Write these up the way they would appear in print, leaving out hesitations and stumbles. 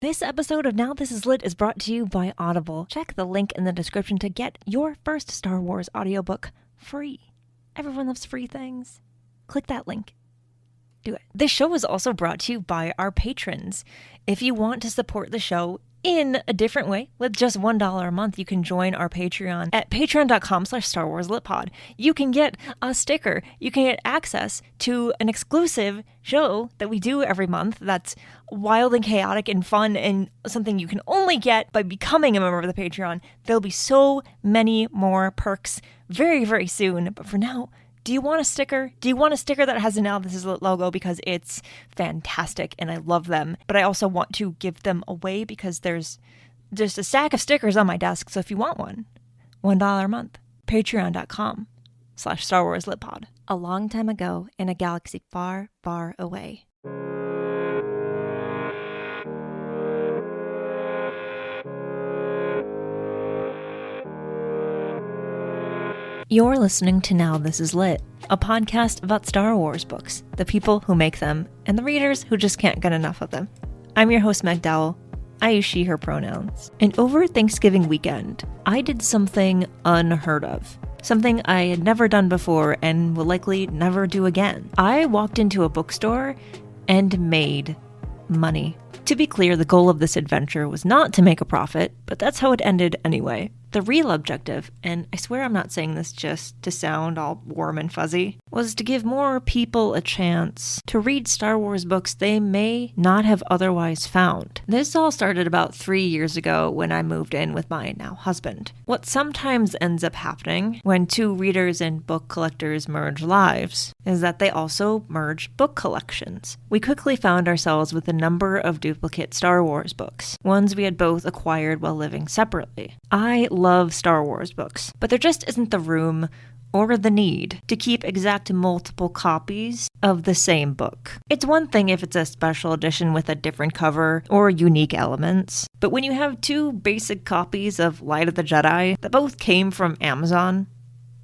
This episode of Now This Is Lit is brought to you by Audible. Check the link in the description to get your first Star Wars audiobook free. Everyone loves free things. Click that link. Do it. This show is also brought to you by our patrons. If you want to support the show in a different way, with just $1 a month, you can join our Patreon at patreon.com/StarWarsLitPod. You can get a sticker. You can get access to an exclusive show that we do every month that's wild and chaotic and fun and something you can only get by becoming a member of the Patreon. There'll be so many more perks very, very soon. But for now, do you want a sticker? Do you want a sticker that has a Now This Is Lit logo? Because it's fantastic and I love them. But I also want to give them away because there's just a stack of stickers on my desk. So if you want one, $1 a month. Patreon.com/StarWarsLitPod. A long time ago in a galaxy far, far away. You're listening to Now This Is Lit, a podcast about Star Wars books, the people who make them, and the readers who just can't get enough of them. I'm your host, Meg Dowell. I use she, her pronouns. And over Thanksgiving weekend, I did something unheard of. Something I had never done before and will likely never do again. I walked into a bookstore and made money. To be clear, the goal of this adventure was not to make a profit, but that's how it ended anyway. The real objective, and I swear I'm not saying this just to sound all warm and fuzzy, was to give more people a chance to read Star Wars books they may not have otherwise found. This all started about 3 years ago when I moved in with my now husband. What sometimes ends up happening when two readers and book collectors merge lives is that they also merge book collections. We quickly found ourselves with a number of duplicate Star Wars books, ones we had both acquired while living separately. I love Star Wars books, but there just isn't the room or the need to keep exact multiple copies of the same book. It's one thing if it's a special edition with a different cover or unique elements, but when you have two basic copies of Light of the Jedi that both came from Amazon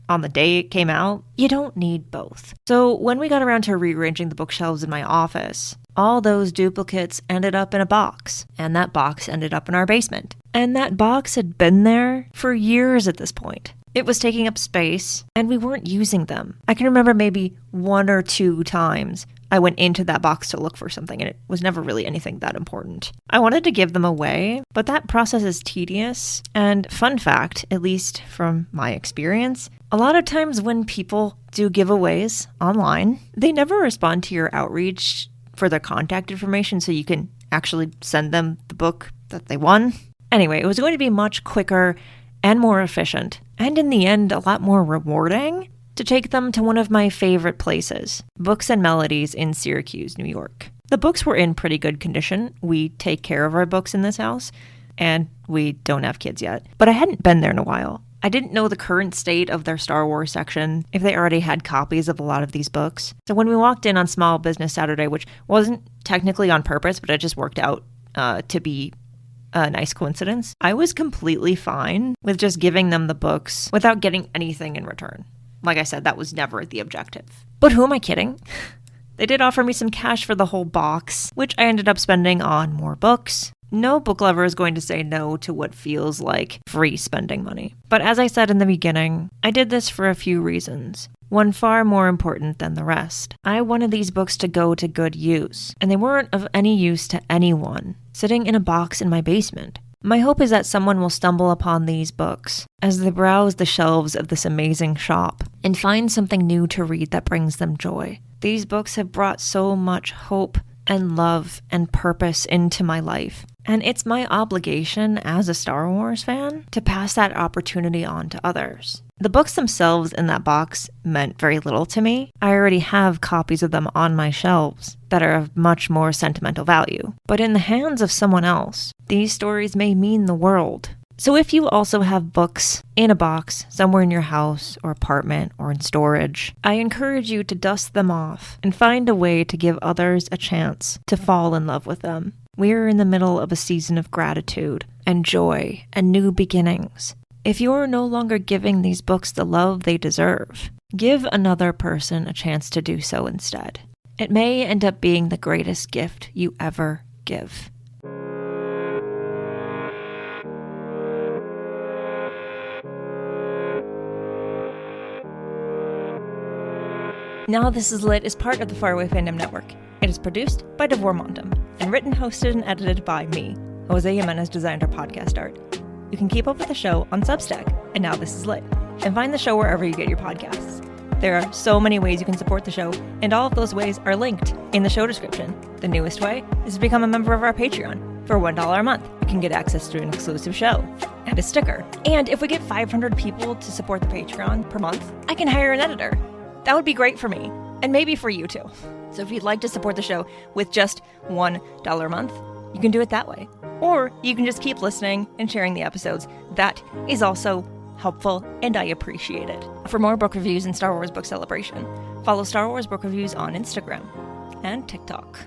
on the day it came out, you don't need both. So when we got around to rearranging the bookshelves in my office, all those duplicates ended up in a box, and that box ended up in our basement. And that box had been there for years at this point. It was taking up space, and we weren't using them. I can remember maybe 1 or 2 times I went into that box to look for something, and it was never really anything that important. I wanted to give them away, but that process is tedious. And fun fact, at least from my experience, a lot of times when people do giveaways online, they never respond to your outreach for their contact information so you can actually send them the book that they won. Anyway, it was going to be much quicker and more efficient, and in the end, a lot more rewarding to take them to one of my favorite places, Books and Melodies in Syracuse, New York. The books were in pretty good condition. We take care of our books in this house, and we don't have kids yet. But I hadn't been there in a while. I didn't know the current state of their Star Wars section, if they already had copies of a lot of these books. So when we walked in on Small Business Saturday, which wasn't technically on purpose, but it just worked out to be a nice coincidence, I was completely fine with just giving them the books without getting anything in return. Like I said, that was never the objective. But who am I kidding? They did offer me some cash for the whole box, which I ended up spending on more books. No book lover is going to say no to what feels like free spending money. But as I said in the beginning, I did this for a few reasons. One far more important than the rest. I wanted these books to go to good use, and they weren't of any use to anyone, sitting in a box in my basement. My hope is that someone will stumble upon these books as they browse the shelves of this amazing shop and find something new to read that brings them joy. These books have brought so much hope and love and purpose into my life. And it's my obligation as a Star Wars fan to pass that opportunity on to others. The books themselves in that box meant very little to me. I already have copies of them on my shelves that are of much more sentimental value. But in the hands of someone else, these stories may mean the world. So if you also have books in a box somewhere in your house or apartment or in storage, I encourage you to dust them off and find a way to give others a chance to fall in love with them. We're in the middle of a season of gratitude and joy and new beginnings. If you're no longer giving these books the love they deserve, give another person a chance to do so instead. It may end up being the greatest gift you ever give. Now This Is Lit is part of the Faraway Fandom Network. It is produced by Devor Mondum and written, hosted, and edited by me. Jose Jimenez designed our podcast art. You can keep up with the show on Substack and Now This Is Lit, and find the show wherever you get your podcasts. There are so many ways you can support the show, and all of those ways are linked in the show description. The newest way is to become a member of our Patreon. For $1 a month, you can get access to an exclusive show and a sticker. And if we get 500 people to support the Patreon per month, I can hire an editor. That would be great for me, and maybe for you too. So if you'd like to support the show with just $1 a month, you can do it that way. Or you can just keep listening and sharing the episodes. That is also helpful, and I appreciate it. For more book reviews and Star Wars Book Celebration, follow Star Wars Book Reviews on Instagram and TikTok.